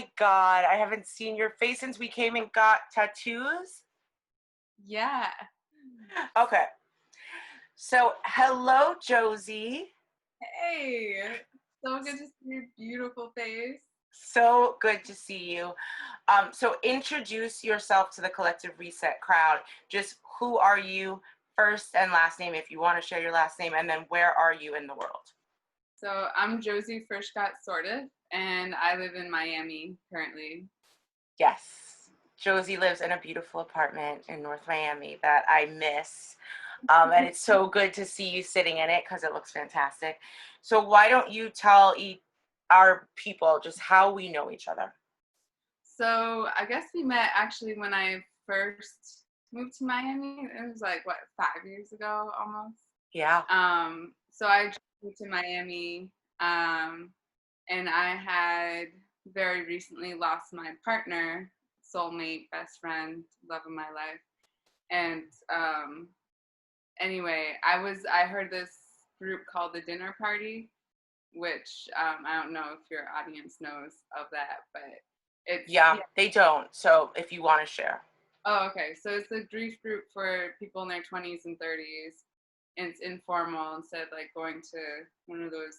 my God. I haven't seen your face since we came and got tattoos. Yeah. Okay. So, hello, Jozie. Hey, so good to see your beautiful face. So good to see you. So introduce yourself to the Collective Reset crowd. Just who are you, first and last name, if you want to share your last name, and then where are you in the world? So I'm Jozie Furchgott Sourdiffe, and I live in Miami currently. Yes. Jozie lives in a beautiful apartment in North Miami that I miss. And it's so good to see you sitting in it because it looks fantastic. So why don't you tell our people just how we know each other? So I guess we met actually when I first moved to Miami. It was like, 5 years ago almost? Yeah. So I just moved to Miami, and I had very recently lost my partner, soulmate, best friend, love of my life. And anyway, I heard this group called the Dinner Party, which I don't know if your audience knows of that, but Yeah, they don't. So if you want to share. Oh, okay. So it's a grief group for people in their 20s and 30s, and it's informal instead of like going to one of those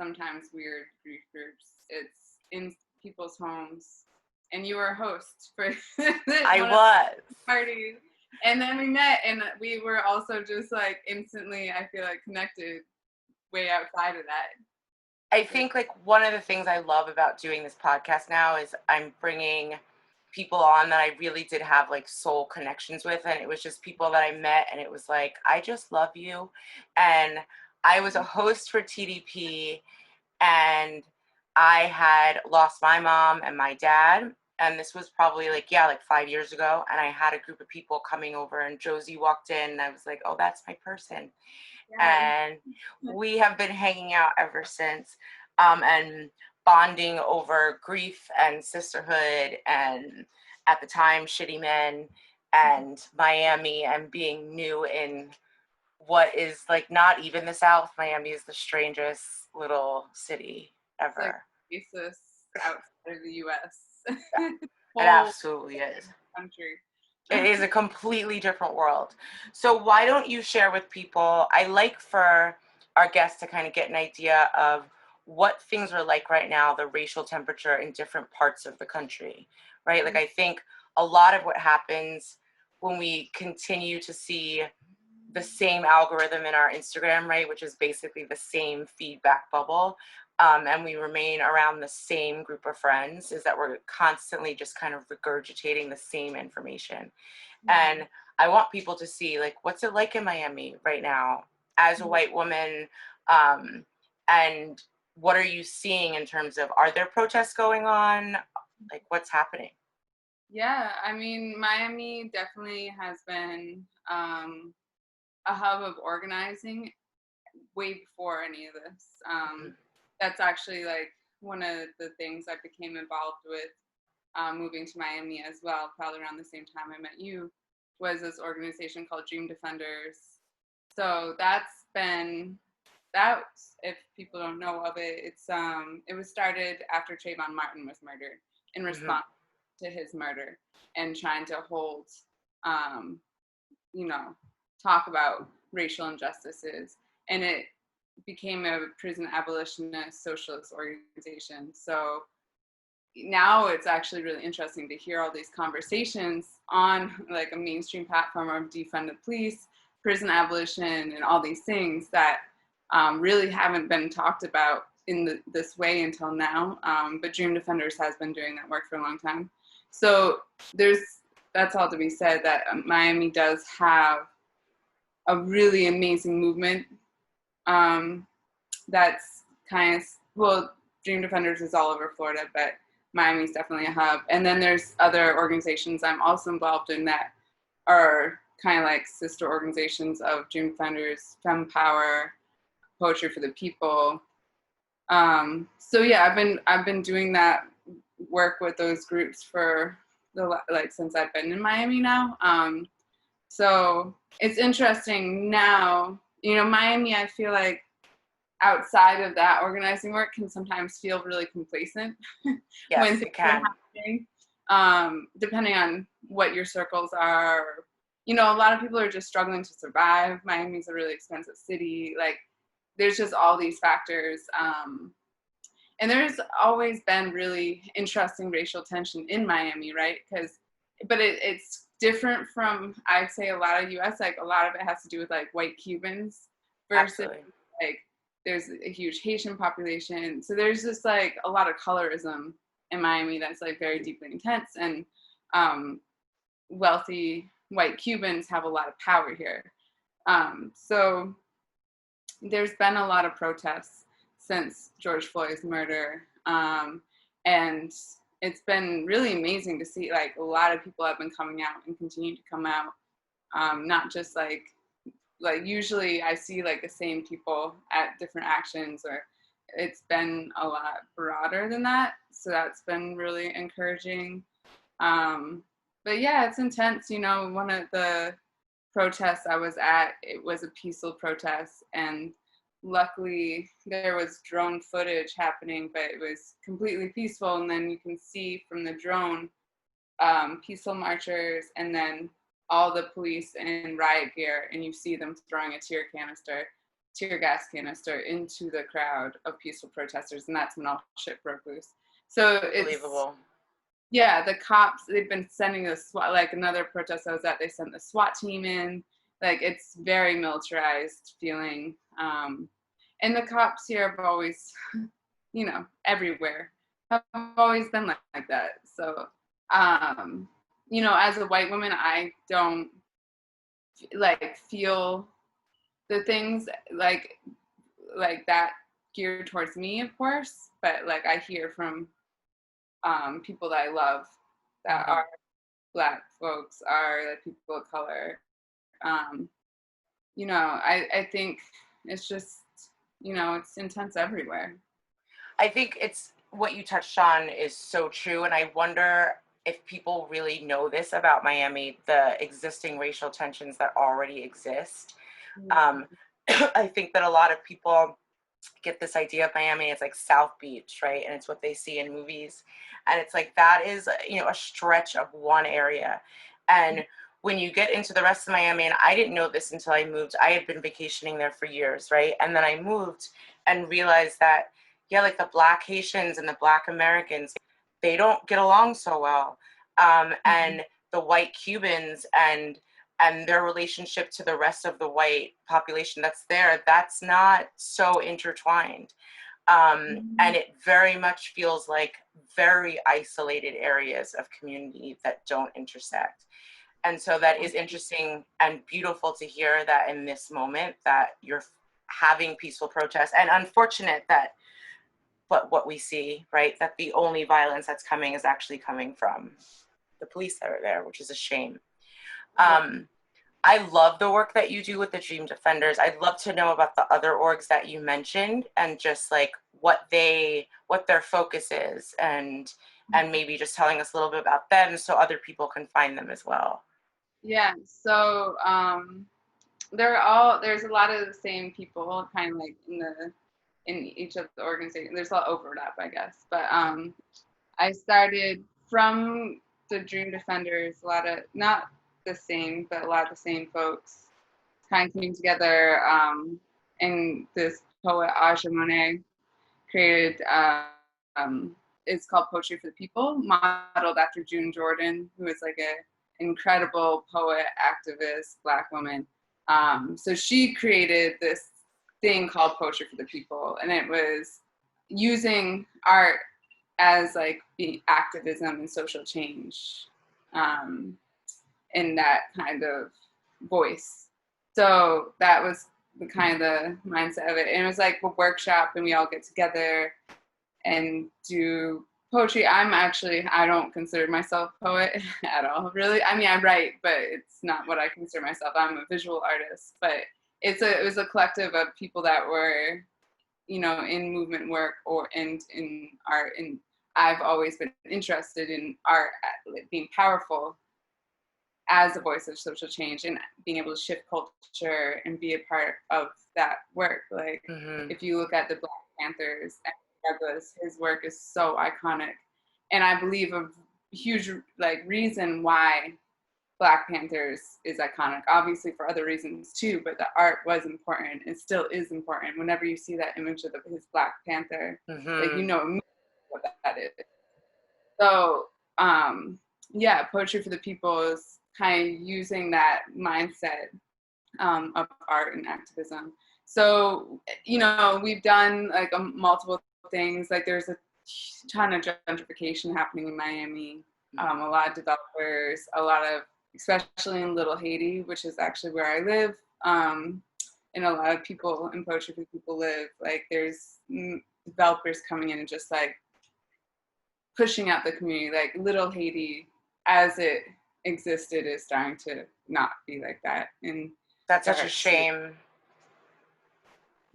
sometimes weird grief groups. It's in people's homes, and you were a host for I one of was. the parties. And then we met, and we were also just like instantly, I feel like, connected way outside of that. I think like one of the things I love about doing this podcast now is I'm bringing people on that I really did have like soul connections with, and it was just people that I met and it was like, I just love you. And I was a host for TDP, and I had lost my mom and my dad, and this was probably like 5 years ago, and I had a group of people coming over, and Jozie walked in and I was like, oh, that's my person. Yeah. And we have been hanging out ever since, and bonding over grief and sisterhood, and at the time shitty men and Miami, and being new in what is like not even the South. Miami is the strangest little city It's like ever. basis outside of the US. It absolutely is. Country. It is a completely different world. So why don't you share with people? I like for our guests to kind of get an idea of what things are like right now, the racial temperature in different parts of the country, right? Like I think a lot of what happens when we continue to see the same algorithm in our Instagram, right, which is basically the same feedback bubble, and we remain around the same group of friends, is that we're constantly just kind of regurgitating the same information. And I want people to see, like, what's it like in Miami right now as a white woman, and what are you seeing in terms of, are there protests going on? Like, what's happening? Yeah, I mean, Miami definitely has been a hub of organizing way before any of this. That's actually like one of the things I became involved with moving to Miami as well, probably around the same time I met you, was this organization called Dream Defenders. So if people don't know of it, it was started after Trayvon Martin was murdered in response to his murder, and trying to hold, um, talk about racial injustices. And it became a prison abolitionist socialist organization. So now it's actually really interesting to hear all these conversations on like a mainstream platform of defund the police, prison abolition, and all these things that really haven't been talked about in this way until now. But Dream Defenders has been doing that work for a long time. So that's all to be said, that Miami does have a really amazing movement that's kind of, Dream Defenders is all over Florida, but Miami's definitely a hub. And then there's other organizations I'm also involved in that are kind of like sister organizations of Dream Defenders, Sunpower, Poetry for the People. So yeah, I've been doing that work with those groups for since I've been in Miami now. So it's interesting now. Miami, I feel like outside of that organizing work can sometimes feel really complacent when Yes, things it are can. happening, depending on what your circles are. You know, a lot of people are just struggling to survive. Miami's a really expensive city. Like, there's just all these factors. And there's always been really interesting racial tension in Miami, right? But it's different from, I'd say, a lot of US. Like, a lot of it has to do with like white Cubans versus Absolutely. like there's a huge Haitian population. So there's just like a lot of colorism in Miami that's like very deeply intense, and wealthy white Cubans have a lot of power here. So there's been a lot of protests since George Floyd's murder. And it's been really amazing to see, like, a lot of people have been coming out and continue to come out. Not just like usually I see like the same people at different actions, or it's been a lot broader than that. So that's been really encouraging. But yeah, it's intense. You know, one of the protests I was at, it was a peaceful protest, and luckily there was drone footage happening, but it was completely peaceful. And then you can see from the drone peaceful marchers, and then all the police in riot gear, and you see them throwing a tear gas canister into the crowd of peaceful protesters, and that's when all shit broke loose. So it's, Unbelievable. yeah, the cops, they've been sending the SWAT, like another protest I was at, they sent the SWAT team in. Like, it's very militarized feeling. And the cops here have always, you know, everywhere, have always been like that. So, you know, as a white woman, I don't like feel the things like that geared towards me, of course, but like I hear from people that I love that Mm-hmm. are Black folks, are like people of color. Um, you know, I think it's just, you know, it's intense everywhere. I think it's what you touched on is so true. And I wonder if people really know this about Miami, the existing racial tensions that already exist. Um, I think that a lot of people get this idea of Miami as like South Beach, right? And it's what they see in movies. And it's like that is, you know, a stretch of one area. And when you get into the rest of Miami, and I didn't know this until I moved, I had been vacationing there for years, right? And then I moved and realized that, yeah, like the Black Haitians and the Black Americans, they don't get along so well. Mhm. And the white Cubans and their relationship to the rest of the white population that's there, that's not so intertwined. And Mhm. it very much feels like very isolated areas of community that don't intersect. And so that is interesting and beautiful to hear that in this moment that you're having peaceful protests, and unfortunate that, but what we see, right, that the only violence that's coming is actually coming from the police that are there, which is a shame. Right. Um, I love the work that you do with the Dream Defenders. I'd love to know about the other orgs that you mentioned and just like what their focus is, and maybe just telling us a little bit about them so other people can find them as well. Yeah. So there's a lot of the same people, kind of like in each of the organizations. There's a lot of overlap, I guess. But I started from the Dream Defenders. A lot of, not the same, but a lot of the same folks kind of came together. And this poet Aja Monet created. It's called Poetry for the People, modeled after June Jordan, who is like a incredible poet, activist, Black woman. So she created this thing called Poetry for the People, and it was using art as like the activism and social change, um, in that kind of voice. So that was the kind of the mindset of it. And it was like a workshop, and we all get together and do poetry. I don't consider myself a poet at all, really. I mean, I write, but it's not what I consider myself. I'm a visual artist, but it was a collective of people that were, you know, in movement work or and in art. And I've always been interested in art being powerful. as a voice of social change and being able to shift culture and be a part of that work. Like Mm-hmm. if you look at the Black Panthers and Douglas, his work is so iconic. And I believe a huge like reason why Black Panthers is iconic, obviously for other reasons too, but the art was important and still is important. Whenever you see that image of his Black Panther, like Mm-hmm. you know immediately what that is. So yeah, Poetry for the People is kind of using that mindset of art and activism. So, you know, we've done like multiple things. Like there's a ton of gentrification happening in Miami. A lot of developers, a lot of, especially in Little Haiti, which is actually where I live, and a lot of people in Poetry for the People live. Like there's developers coming in and just like pushing out the community. Like Little Haiti, as it existed, is starting to not be like that. And That's such a shame.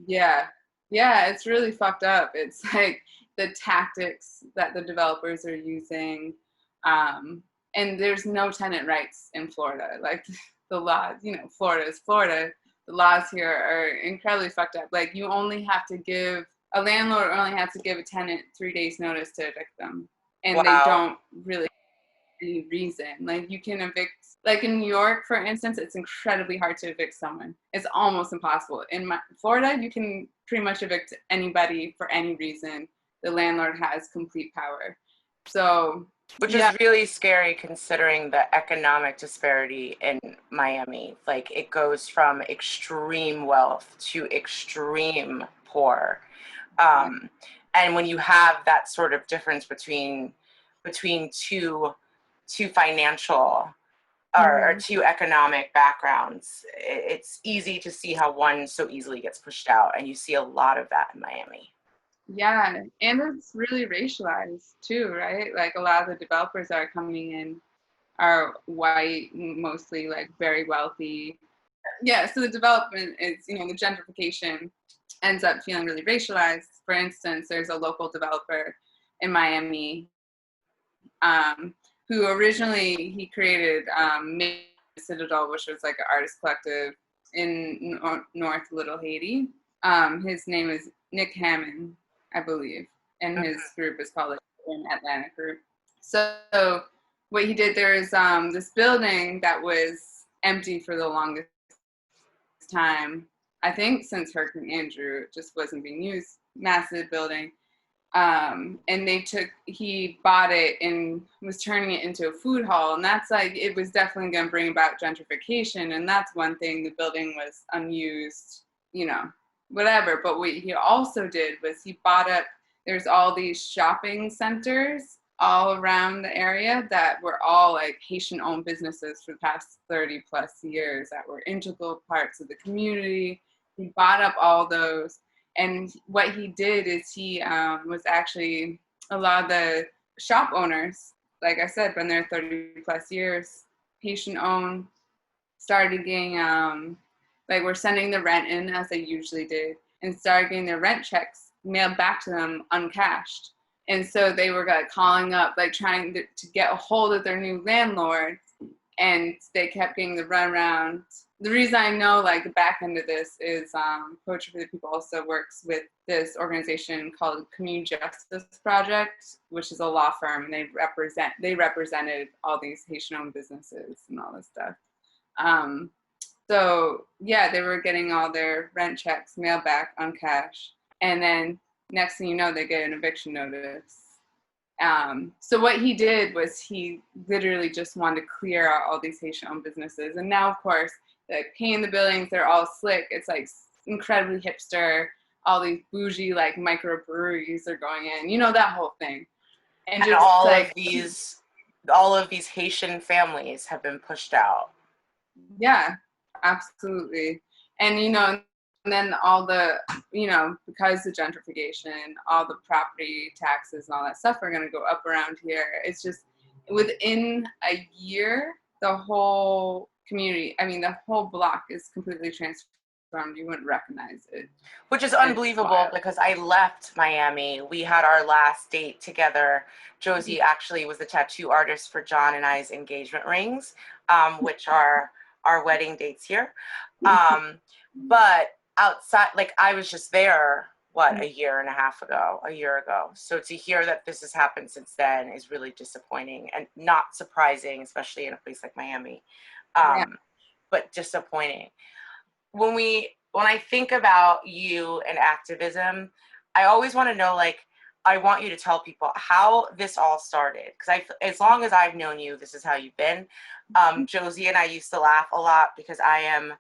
Yeah. Yeah, it's really fucked up. It's like the tactics that the developers are using. And there's no tenant rights in Florida. Like the laws, you know, Florida is Florida. The laws here are incredibly fucked up. Like you only have to give, a landlord only has to give a tenant 3 days notice to evict them. And they Wow. don't really any reason. Like you can evict, like in New York, for instance, it's incredibly hard to evict someone. It's almost impossible. In Florida, you can pretty much evict anybody for any reason. The landlord has complete power. So, Which yeah. is really scary considering the economic disparity in Miami. Like it goes from extreme wealth to extreme poor. And when you have that sort of difference between two financial or two economic backgrounds, it's easy to see how one so easily gets pushed out, and you see a lot of that in Miami. Yeah, and it's really racialized too, right? Like a lot of the developers that are coming in are white, mostly like very wealthy. Yeah, so the development is, you know, the gentrification ends up feeling really racialized. For instance, there's a local developer in Miami who originally he created Citadel, which was like an artist collective in North Little Haiti. His name is Nick Hammond, I believe, and his group is called like Atlantic Group. So what he did, there is this building that was empty for the longest time. I think since Hurricane Andrew, it just wasn't being used. Massive building. And he bought it and was turning it into a food hall. And that's like, it was definitely going to bring about gentrification. And that's one thing, the building was unused, you know, whatever. But what he also did was he bought up, there's all these shopping centers all around the area that were all like Haitian owned businesses for the past 30 plus years that were integral parts of the community. He bought up all those. And what he did is he was actually, a lot of the shop owners, like I said, been there 30 plus years, Haitian owned, started getting, like we're sending the rent in as they usually did, and started getting their rent checks mailed back to them uncashed. And so they were like calling up, like trying to get a hold of their new landlord, and they kept getting the runaround. The reason I know like the back end of this is Poetry for the People also works with this organization called Community Justice Project, which is a law firm, and they represented all these Haitian-owned businesses and all this stuff. So yeah, they were getting all their rent checks mailed back on cash, and then next thing you know, they get an eviction notice. So what he did was he literally just wanted to clear out all these Haitian-owned businesses. And now, of course, like painting the buildings, they're all slick. It's like incredibly hipster. All these bougie like microbreweries are going in. You know, that whole thing. And And just like all of these Haitian families have been pushed out. yeah, absolutely. And you know, and then all the, you know, because the gentrification, all the property taxes and all that stuff are going to go up around here. It's just within a year, the whole community, I mean, the whole block is completely transformed. You wouldn't recognize it. Which is unbelievable because I left Miami. We had our last date together. Jozie actually was the tattoo artist for John and I's engagement rings. which are our wedding dates here. But outside, like I was just there, what, a year and a half ago, a year ago. So to hear that this has happened since then is really disappointing and not surprising, especially in a place like Miami, Yeah. but disappointing. When I think about you and activism, I always want to know, like, I want you to tell people how this all started, because as long as I've known you, this is how you've been. Jozie and I used to laugh a lot because I am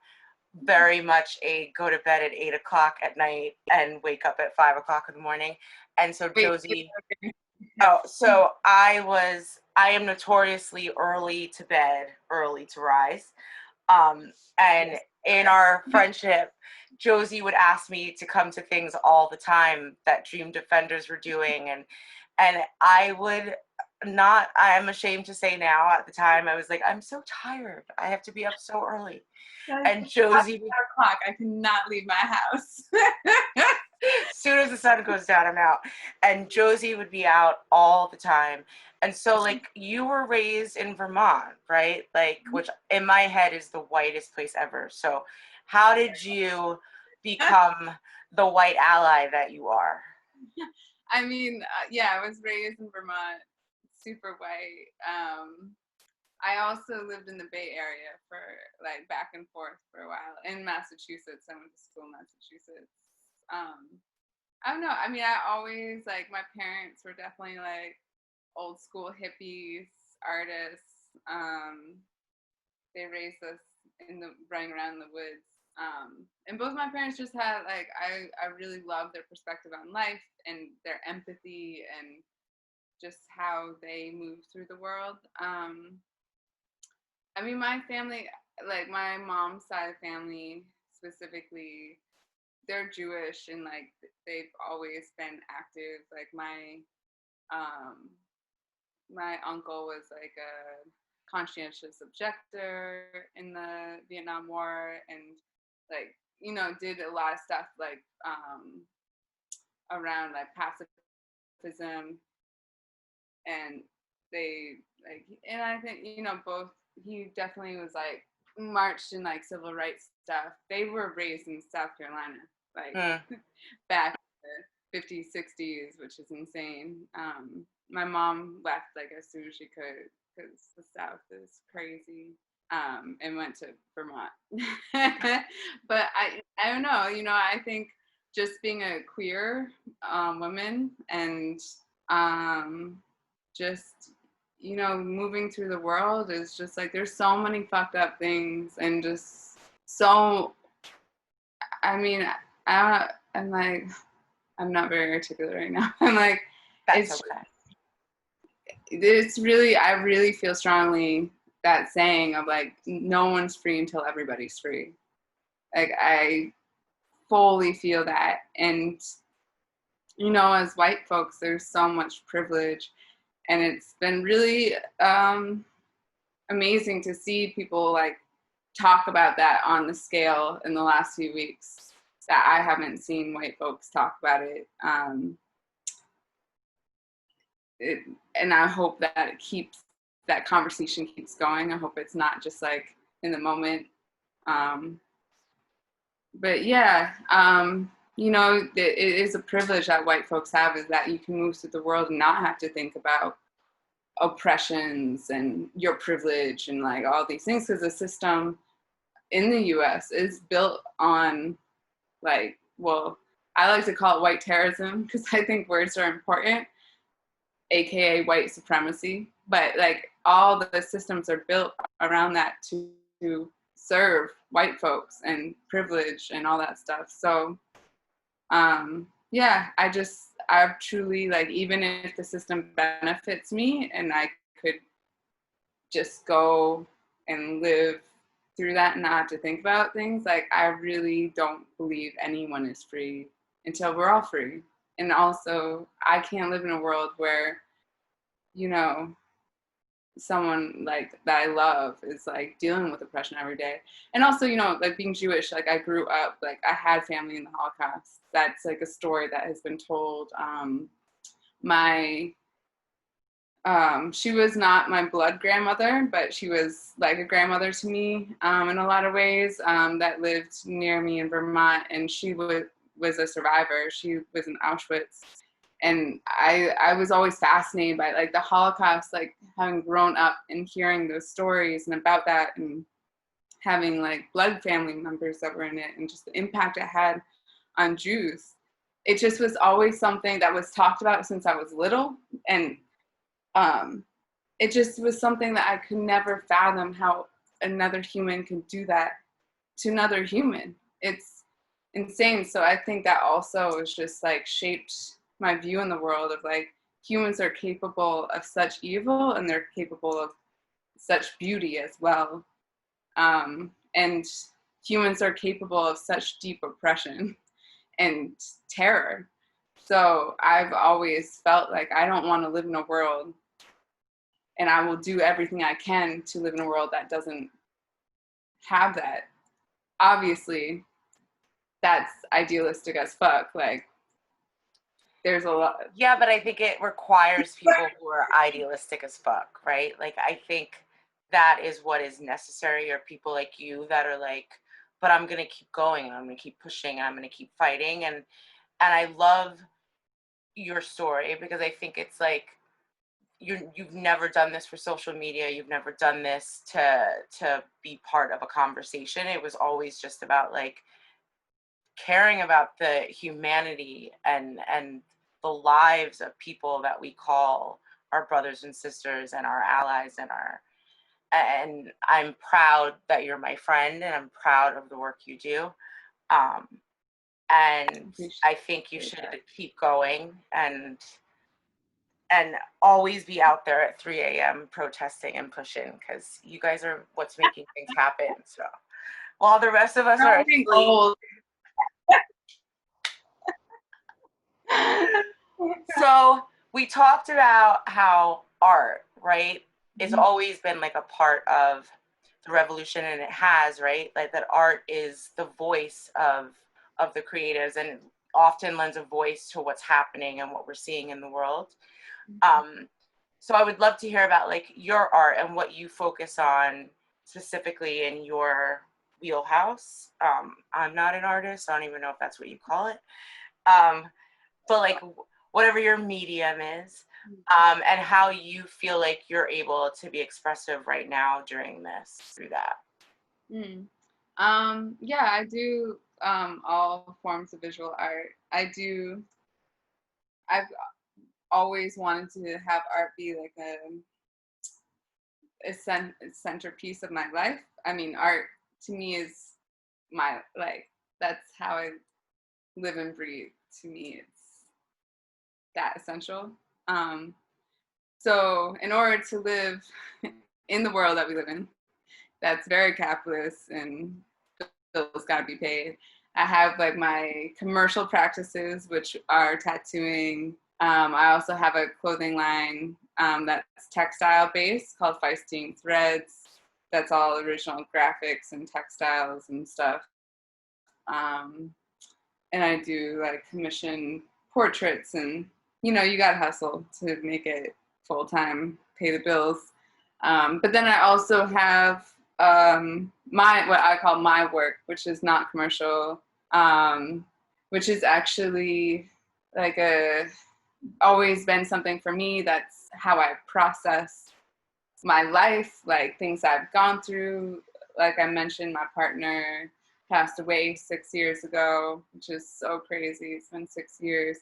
very much a go to bed at 8 o'clock at night and wake up at 5 o'clock in the morning. And so Wait, Jozie, okay. oh, so I am notoriously early to bed, early to rise. And Yes. in our friendship, Jozie would ask me to come to things all the time that Dream Defenders were doing, and I would not. I am ashamed to say now. At the time, I was like, I'm so tired. I have to be up so early. Guys, And it's past Jozie, 4 o'clock. I cannot leave my house. as soon as the sun goes down, I'm out. And Jozie would be out all the time. And so, like, you were raised in Vermont, right? Like, which in my head is the whitest place ever. So, how did you become the white ally that you are? I mean, yeah, I was raised in Vermont, super white. I also lived in the Bay Area for like back and forth for a while in Massachusetts. I went to school in Massachusetts. I don't know. I mean, I always like my parents were definitely like old school hippies, artists. They raised us in the running around in the woods. And both my parents just had like I really loved their perspective on life and their empathy and just how they move through the world. I mean, my family, like my mom's side of family specifically, they're Jewish and like they've always been active. Like um, my uncle was like a conscientious objector in the Vietnam War and like did a lot of stuff like around like pacifism and they like and I think both he definitely was like marched in like civil rights stuff. They were raised in South Carolina like Mm. back in the 50s 60s, which is insane. My mom left like as soon as she could because the South is crazy, and went to Vermont. But I don't know, I think just being a queer woman and just moving through the world is just like there's so many fucked up things and just so I mean I'm like I'm not very articulate right now. I'm like That's it's okay. it's really I really feel strongly that saying of like no one's free until everybody's free. Like I fully feel that. And as white folks there's so much privilege and it's been really amazing to see people like talk about that on the scale in the last few weeks that I haven't seen white folks talk about it. And I hope that that conversation keeps going. I hope it's not just like in the moment. But yeah, it is a privilege that white folks have is that you can move through the world and not have to think about oppressions and your privilege and like all these things because the system in the US is built on like, well, I like to call it white terrorism because I think words are important, aka white supremacy, but like all the systems are built around that to serve white folks and privilege and all that stuff. So yeah, I've truly like even if the system benefits me and I could just go and live through that and not have to think about things, like I really don't believe anyone is free until we're all free. And also I can't live in a world where someone like that I love is like dealing with oppression every day. And also, like being Jewish, like I grew up, like I had family in the Holocaust. That's like a story that has been told. My She was not my blood grandmother, but she was like a grandmother to me in a lot of ways, that lived near me in Vermont, and she was a survivor. She was in Auschwitz. And I was always fascinated by like the Holocaust, like having grown up and hearing those stories and about that, and having like blood family members that were in it, and just the impact it had on Jews. It just was always something that was talked about since I was little. And it just was something that I could never fathom how another human could do that to another human. It's insane. So I think that also has just like shaped my view in the world of like humans are capable of such evil and they're capable of such beauty as well. And humans are capable of such deep oppression and terror. So I've always felt like I don't want to live in a world, and I will do everything I can to live in a world that doesn't have that. Obviously, that's idealistic as fuck. Like, there's a lot. Yeah, but I think it requires people who are idealistic as fuck, right? Like, I think that is what is necessary, are people like you that are like, but I'm gonna keep going, and I'm gonna keep pushing, and I'm gonna keep fighting. And I love your story, because I think it's like you've never done this for social media. You've never done this to be part of a conversation. It was always just about like caring about the humanity and the lives of people that we call our brothers and sisters and our allies and I'm proud that you're my friend, and I'm proud of the work you do. Um, and I think you should keep going and always be out there at 3 a.m. protesting and pushing, because you guys are what's making things happen. So while the rest of us are asleep. Old. So we talked about how art, right, is always been like a part of the revolution, and it has, right? Like that art is the voice of the creatives, and often lends a voice to what's happening and what we're seeing in the world. So I would love to hear about like your art and what you focus on specifically in your wheelhouse. I'm not an artist. I don't even know if that's what you call it. But like whatever your medium is, and how you feel like you're able to be expressive right now during this through that. Yeah, I do all forms of visual art. I've always wanted to have art be like a centerpiece of my life. I mean, art to me is my, like, that's how I live and breathe. To me, it's that essential. So in order to live in the world that we live in, that's very capitalist and bills got to be paid. I have like my commercial practices, which are tattooing. I also have a clothing line that's textile based called Feisting Threads. That's all original graphics and textiles and stuff. And I do like commission portraits, and you know, you got to hustle to make it full time, pay the bills. But then I also have my, what I call my work, which is not commercial, which is actually like always been something for me. That's how I process my life, like things I've gone through. Like I mentioned, my partner passed away 6 years ago, which is so crazy. It's been 6 years.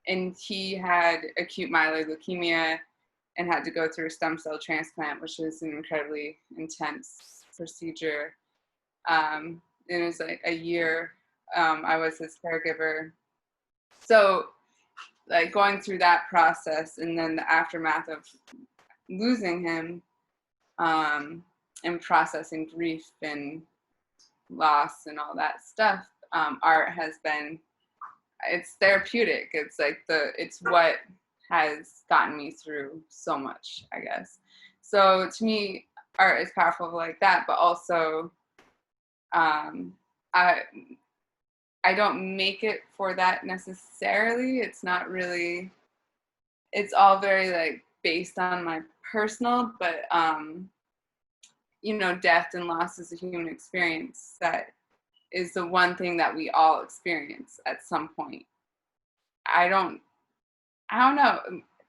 And he had acute myeloid leukemia and had to go through a stem cell transplant, which was an incredibly intense procedure. It was like a year. I was his caregiver. So like going through that process and then the aftermath of losing him, and processing grief and loss and all that stuff, art has been, it's therapeutic. It's like it's what has gotten me through so much, I guess. So to me, art is powerful like that, but also I don't make it for that necessarily. It's not really, it's all very like based on my personal, but you know, death and loss is a human experience that is the one thing that we all experience at some point. I don't know.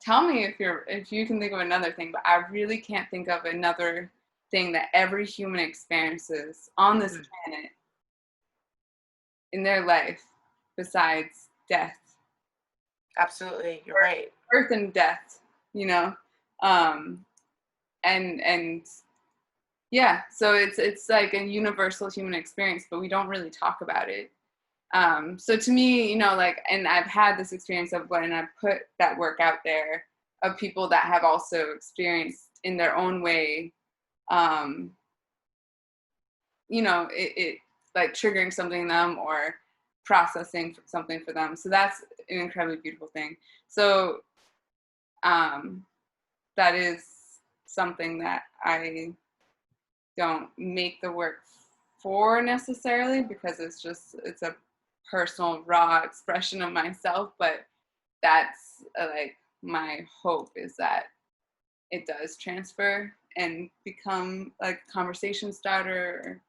Tell me if you can think of another thing, but I really can't think of another thing that every human experiences on this planet in their life besides death. Absolutely, you're right. Birth and death, you know. And yeah, so it's like a universal human experience, but we don't really talk about it. So to me, you know, like, and I've had this experience of when I put that work out there of people that have also experienced in their own way, you know, it like triggering something in them or processing something for them. So that's an incredibly beautiful thing. So that is something that I don't make the work for necessarily, because it's a personal raw expression of myself, but that's like my hope is that it does transfer and become like a conversation starter.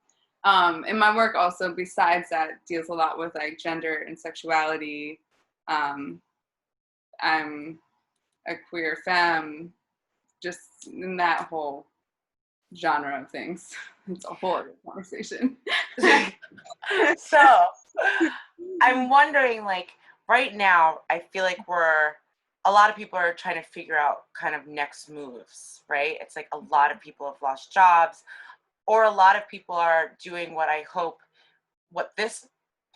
And my work also besides that deals a lot with like gender and sexuality. I'm a queer femme, just in that whole genre of things. It's a whole other conversation. So I'm wondering, like, right now, I feel like a lot of people are trying to figure out kind of next moves, right? It's like a lot of people have lost jobs, or a lot of people are doing what this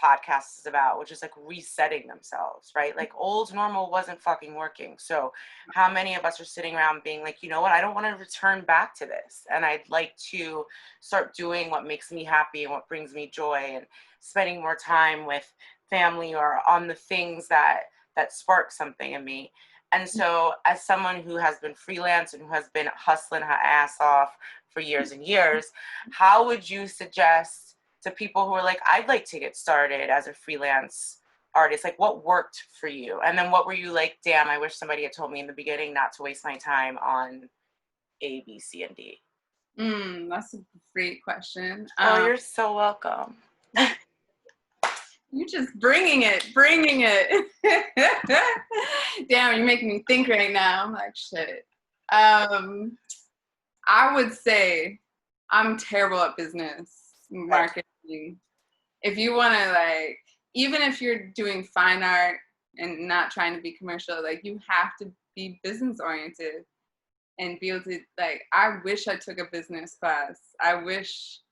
podcast is about, which is like resetting themselves, right? Like old normal wasn't fucking working. So how many of us are sitting around being like, you know what, I don't want to return back to this. And I'd like to start doing what makes me happy and what brings me joy, and spending more time with family or on the things that spark something in me. And so as someone who has been freelance and who has been hustling her ass off for years and years, how would you suggest to people who are like, I'd like to get started as a freelance artist, like what worked for you? And then what were you like, damn, I wish somebody had told me in the beginning not to waste my time on A, B, C, and D? That's a great question. Oh, you're so welcome. You're just bringing it. Damn, you're making me think right now. I'm like, shit. I would say I'm terrible at business marketing. If you want to, like, even if you're doing fine art and not trying to be commercial, like, you have to be business oriented and be able to, like, I wish I took a business class. I wish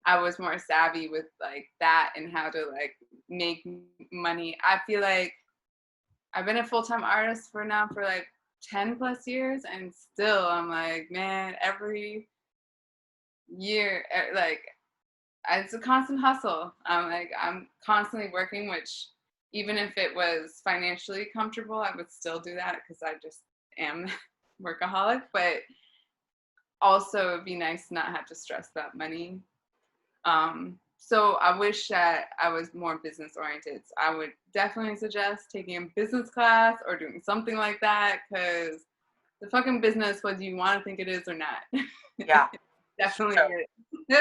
I was more savvy with like that and how to like make money. I feel like I've been a full-time artist for like 10 plus years, and still I'm like, man, every year, like, it's a constant hustle. I'm constantly working, which even if it was financially comfortable, I would still do that because I just am workaholic. But also it'd be nice to not have to stress about money. So I wish that I was more business oriented. So I would definitely suggest taking a business class or doing something like that, because the fucking business, whether you want to think it is or not. Yeah. Definitely is.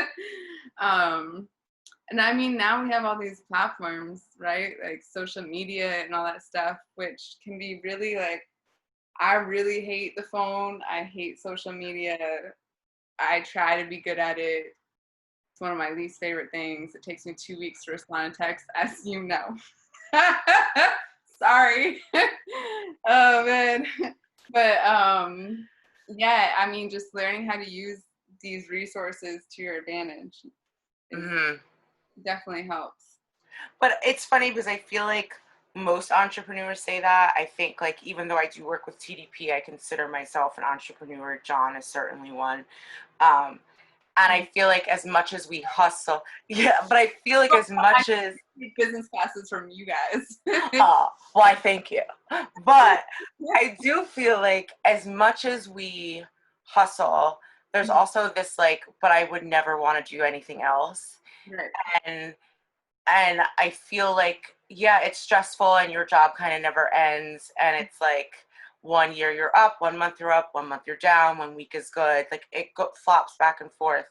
And I mean, now we have all these platforms, right? Like social media and all that stuff, which can be really like, I really hate the phone. I hate social media. I try to be good at it. It's one of my least favorite things. It takes me 2 weeks to respond to text, as you know. Sorry. Oh man. But yeah, I mean, just learning how to use these resources to your advantage definitely helps. But it's funny because I feel like most entrepreneurs say that. I think, like, even though I do work with TDP, I consider myself an entrepreneur. John is certainly one. And I feel like as much as we hustle, yeah, but I feel like as much as business classes from you guys. well, I thank you. But I do feel like as much as we hustle, there's also this like, but I would never want to do anything else. Right. And I feel like, yeah, it's stressful and your job kind of never ends. And it's like, one year you're up, 1 month you're up, 1 month you're down, 1 week is good. Like it flops back and forth.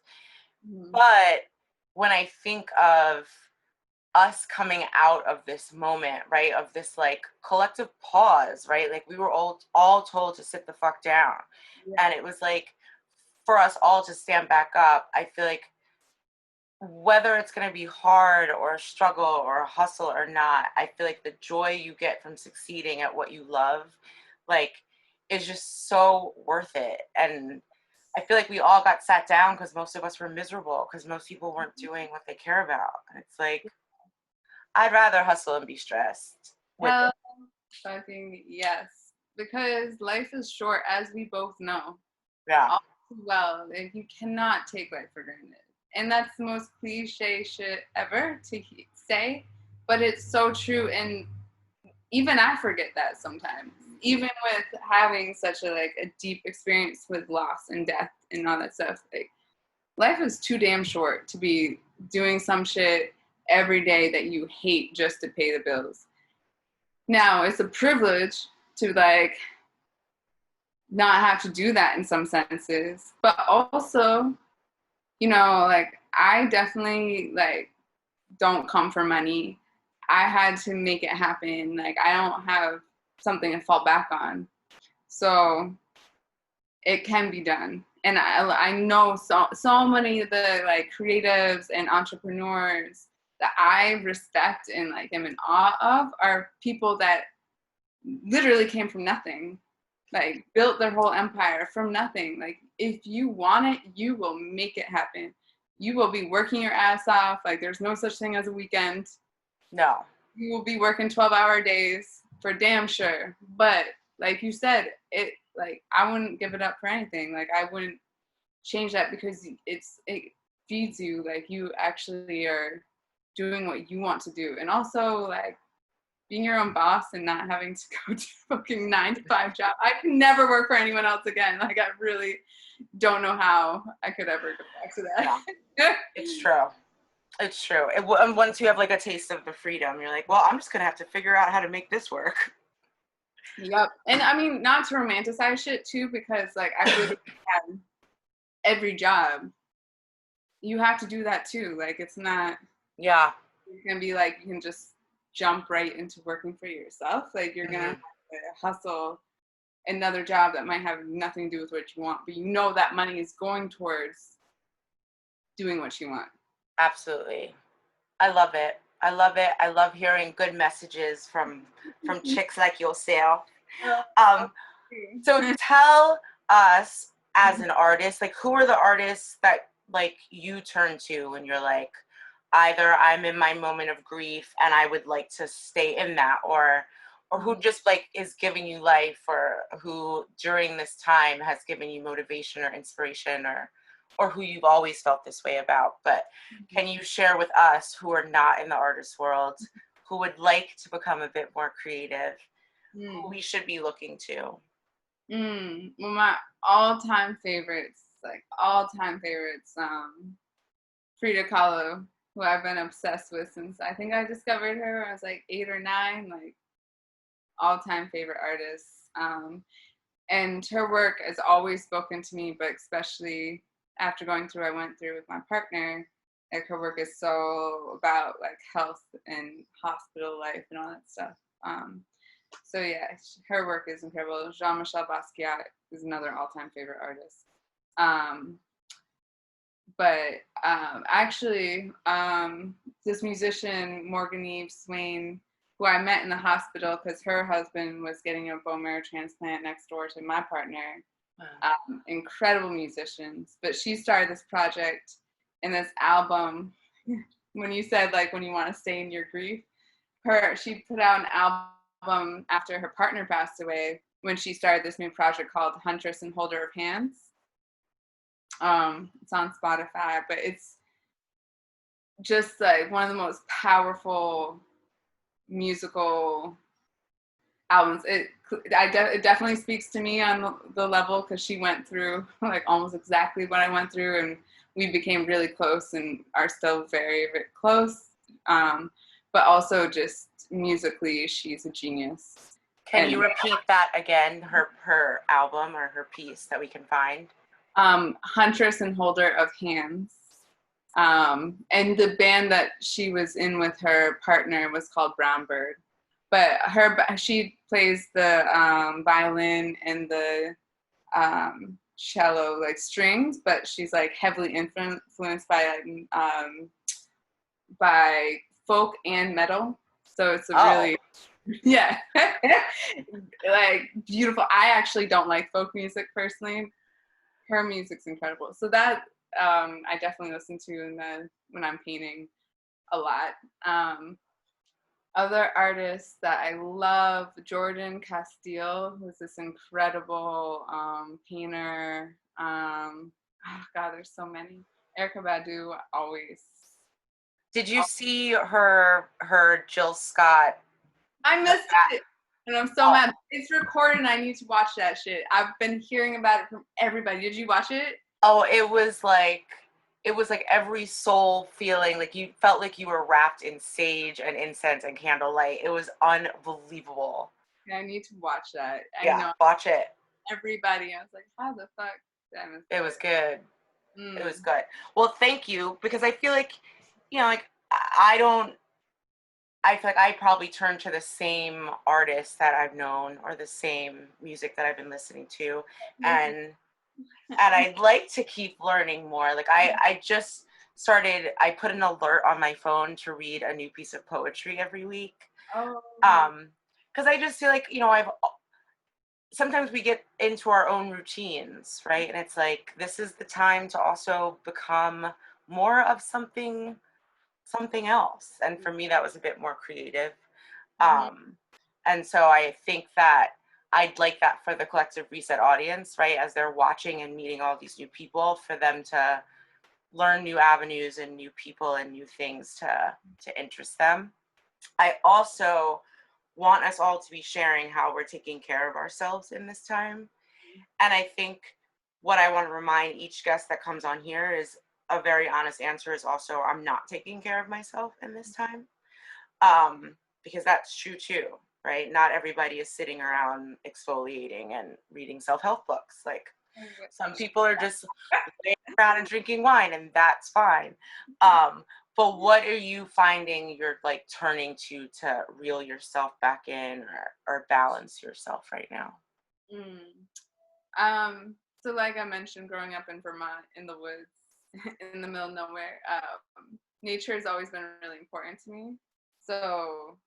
Mm-hmm. But when I think of us coming out of this moment, right, of this like collective pause, right, like we were all told to sit the fuck down, and it was like for us all to stand back up. I feel like whether it's going to be hard or a struggle or a hustle or not, I feel like the joy you get from succeeding at what you love, like, is just so worth it. And I feel like we all got sat down because most of us were miserable because most people weren't doing what they care about. And it's like, I'd rather hustle and be stressed with Hell, it. fucking yes. Because life is short, as we both know. Yeah. All too well. And you cannot take life for granted. And that's the most cliche shit ever to say, but it's so true. And even I forget that sometimes. Even with having such a deep experience with loss and death and all that stuff, like life is too damn short to be doing some shit every day that you hate just to pay the bills. Now, it's a privilege to like not have to do that in some senses, but also, you know, like I definitely like don't come for money. I had to make it happen. Like I don't have something to fall back on. So it can be done. And I know so many of the like creatives and entrepreneurs that I respect and like am in awe of are people that literally came from nothing, like built their whole empire from nothing. Like if you want it, you will make it happen. You will be working your ass off. Like there's no such thing as a weekend. No. You will be working 12-hour days for damn sure. But like you said, it like I wouldn't give it up for anything. Like I wouldn't change that because it feeds you. Like you actually are doing what you want to do. And also like being your own boss and not having to go to fucking 9-to-5 job. I can never work for anyone else again. Like I really don't know how I could ever go back to that. Yeah. It's true. It's true. And once you have like a taste of the freedom, you're like, well, I'm just gonna have to figure out how to make this work. Yep. And I mean, not to romanticize shit too, because like I really had every job. You have to do that too. Like it's not. Yeah. It's gonna be like you can just jump right into working for yourself. Like you're gonna have to hustle another job that might have nothing to do with what you want, but you know that money is going towards doing what you want. Absolutely. I love it. I love it. I love hearing good messages from chicks like yourself. So tell us as an artist, like who are the artists that like you turn to when you're like, either I'm in my moment of grief and I would like to stay in that, or who just like is giving you life, or who during this time has given you motivation or inspiration, or who you've always felt this way about. But can you share with us who are not in the artist world, who would like to become a bit more creative, who we should be looking to? Well, my all-time favorites, Frida Kahlo, who I've been obsessed with since I think I discovered her when I was like 8 or 9, like all-time favorite artists. And her work has always spoken to me, but especially after going through what I went through with my partner, like her work is so about like health and hospital life and all that stuff. So yeah, her work is incredible. Jean-Michel Basquiat is another all-time favorite artist. Actually, this musician, Morgan Eve Swain, who I met in the hospital because her husband was getting a bone marrow transplant next door to my partner. Wow. Incredible musicians. But she started this project and this album. When you said like when you want to stay in your grief, she put out an album after her partner passed away when she started this new project called Huntress and Holder of Hands. It's on Spotify, but it's just like one of the most powerful musical albums. It definitely speaks to me on the level because she went through like almost exactly what I went through, and we became really close and are still very, very close. But also just musically, she's a genius. Can you repeat that again, her album or her piece that we can find? Huntress and Holder of Hands. And the band that she was in with her partner was called Brown Bird. But she plays the violin and the cello, like strings, but she's like heavily influenced by folk and metal. So it's a really, yeah, like beautiful. I actually don't like folk music personally. Her music's incredible. So that I definitely listen to when I'm painting a lot. Other artists that I love, Jordan Castile, who's this incredible painter. Oh God, there's so many. Erykah Badu, always. Did you see her Jill Scott? I missed it, and I'm so mad. It's recorded, and I need to watch that shit. I've been hearing about it from everybody. Did you watch it? Oh, it was like every soul feeling, like you felt like you were wrapped in sage and incense and candlelight. It was unbelievable. Yeah, I need to watch that. I Yeah, know watch it. everybody. I was like, how the fuck? It was good. It was good. Well, thank you, because I feel like, like I feel like I probably turn to the same artists that I've known or the same music that I've been listening to, and I'd like to keep learning more. Like I just started, I put an alert on my phone to read a new piece of poetry every week. Oh. Because I just feel like, sometimes we get into our own routines, right? And it's like, this is the time to also become more of something else. And for me, that was a bit more creative. And so I think that I'd like that for the Collective Reset audience, right? As they're watching and meeting all these new people, for them to learn new avenues and new people and new things to interest them. I also want us all to be sharing how we're taking care of ourselves in this time. And I think what I want to remind each guest that comes on here is a very honest answer is also, I'm not taking care of myself in this time. Because that's true too, right? Not everybody is sitting around exfoliating and reading self-help books. Like some people are just laying around and drinking wine, and that's fine. But what are you finding you're like turning to reel yourself back in or balance yourself right now? So like I mentioned, growing up in Vermont in the woods, in the middle of nowhere, nature has always been really important to me. So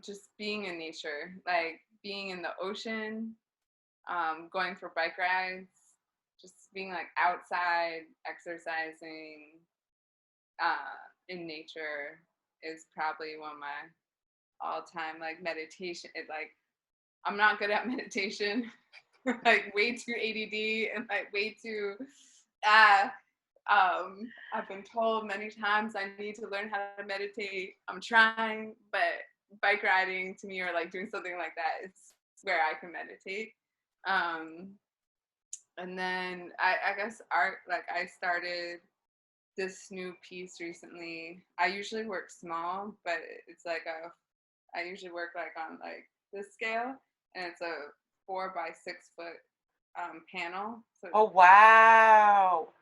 just being in nature, like being in the ocean, going for bike rides, just being like outside, exercising in nature is probably one of my all-time, like meditation. I'm not good at meditation. Like way too ADD and like way too I've been told many times I need to learn how to meditate. I'm trying, but bike riding to me or like doing something like that is where I can meditate. And then I guess art, like I started this new piece recently. I usually work small, but it's like I usually work like on like this scale, and it's a 4 by 6 foot panel. So oh wow!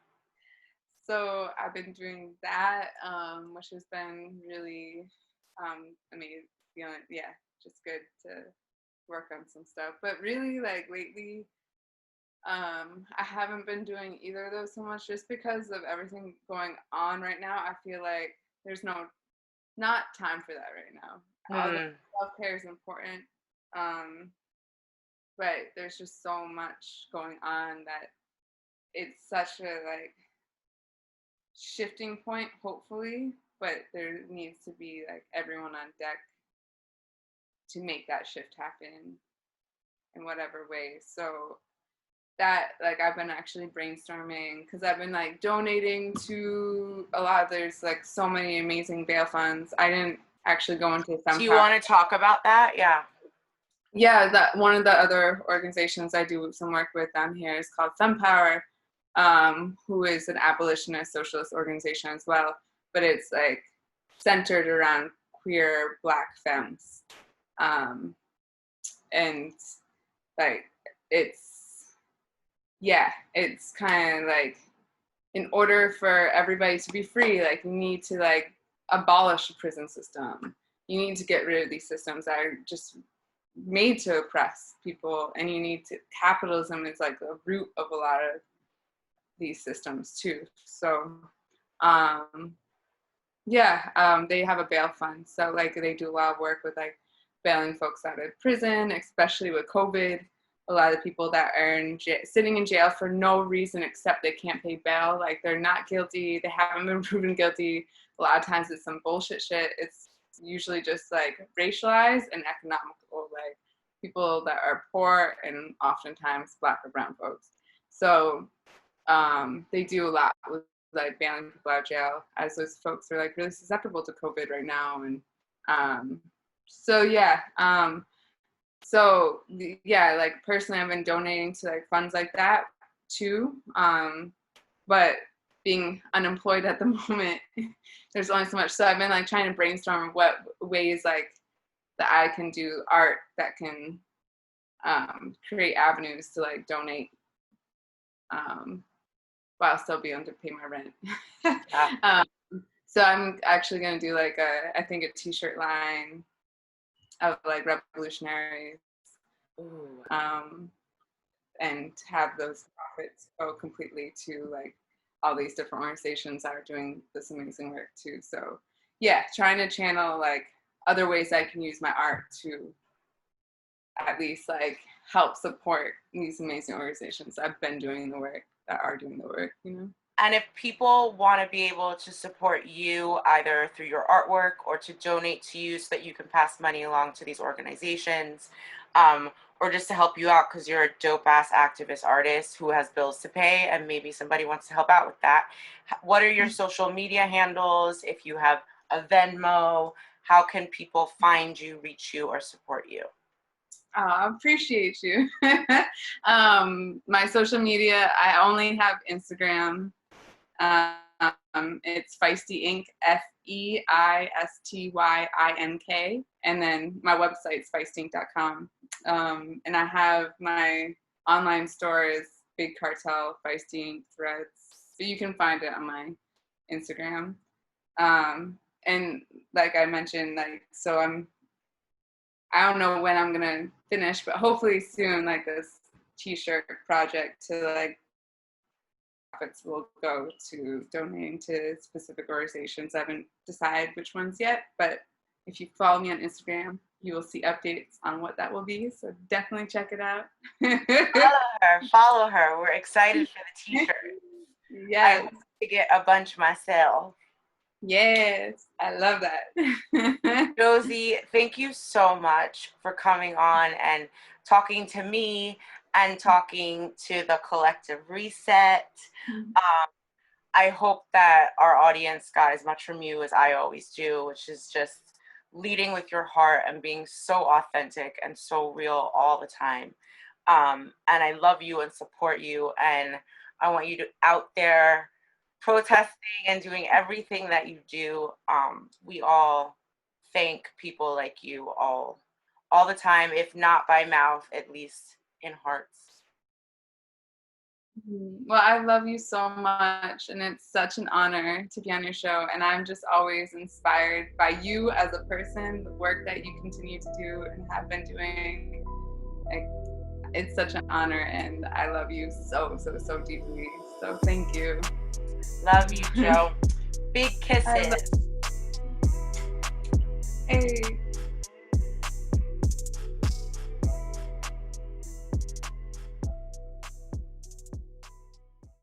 So I've been doing that, which has been really amazing. Feeling, yeah, just good to work on some stuff. But really, like lately, I haven't been doing either of those so much, just because of everything going on right now. I feel like there's not time for that right now. Although self-care is important, but there's just so much going on that it's such a like shifting point, hopefully, but there needs to be like everyone on deck to make that shift happen in whatever way. So that, like, I've been actually brainstorming because I've been like donating to a lot. There's like so many amazing bail funds. I didn't actually go into Sunpower. Do you want to talk about that? Yeah, that one of the other organizations I do some work with down here is called Sunpower, who is an abolitionist socialist organization as well, but it's like centered around queer Black femmes. And like it's kind of like, in order for everybody to be free, like you need to like abolish the prison system. You need to get rid of these systems that are just made to oppress people, and capitalism is like the root of a lot of these systems too. So they have a bail fund, so like they do a lot of work with like bailing folks out of prison, especially with COVID. A lot of people that are sitting in jail for no reason except they can't pay bail, like they're not guilty, they haven't been proven guilty. A lot of times it's some bullshit shit. It's usually just like racialized and economical, like people that are poor and oftentimes Black or brown folks. So they do a lot with like bailing people out of jail, as those folks are like really susceptible to COVID right now. And like personally I've been donating to like funds like that too. But being unemployed at the moment, there's only so much. So I've been like trying to brainstorm what ways like that I can do art that can create avenues to like donate while still being able to pay my rent. Yeah. So I'm actually going to do like I think a t-shirt line of like revolutionaries, and have those profits go completely to like all these different organizations that are doing this amazing work too. So yeah, trying to channel like other ways I can use my art to at least like help support these amazing organizations that have been doing the work, that are doing the work, you know. And if people want to be able to support you either through your artwork or to donate to you so that you can pass money along to these organizations, or just to help you out because you're a dope-ass activist artist who has bills to pay and maybe somebody wants to help out with that, what are your social media handles? If you have a Venmo, how can people find you, reach you, or support you? I appreciate you. My social media, I only have Instagram. It's Feisty Inc, FEISTYINK, and then my website's feistyink.com. And I have my online store is Big Cartel Feisty Inc Threads, so you can find it on my Instagram. And like I mentioned, like I don't know when I'm gonna finish, but hopefully soon, like this t-shirt project to like profits will go to donating to specific organizations. I haven't decided which ones yet, but if you follow me on Instagram, you will see updates on what that will be. So definitely check it out. Follow her. We're excited for the t-shirt. Yes. I hope to get a bunch myself. Yes, I love that. Jozie, thank you so much for coming on and talking to me and talking to the Collective Reset. I hope that our audience got as much from you as I always do, which is just leading with your heart and being so authentic and so real all the time. And I love you and support you, and I want you to out there protesting and doing everything that you do. We all thank people like you all the time, if not by mouth, at least in hearts. Well, I love you so much, and it's such an honor to be on your show, and I'm just always inspired by you as a person, the work that you continue to do and have been doing. Like, it's such an honor, and I love you so, so, so deeply. So thank you. Love you, Joe. Big kisses. Hey.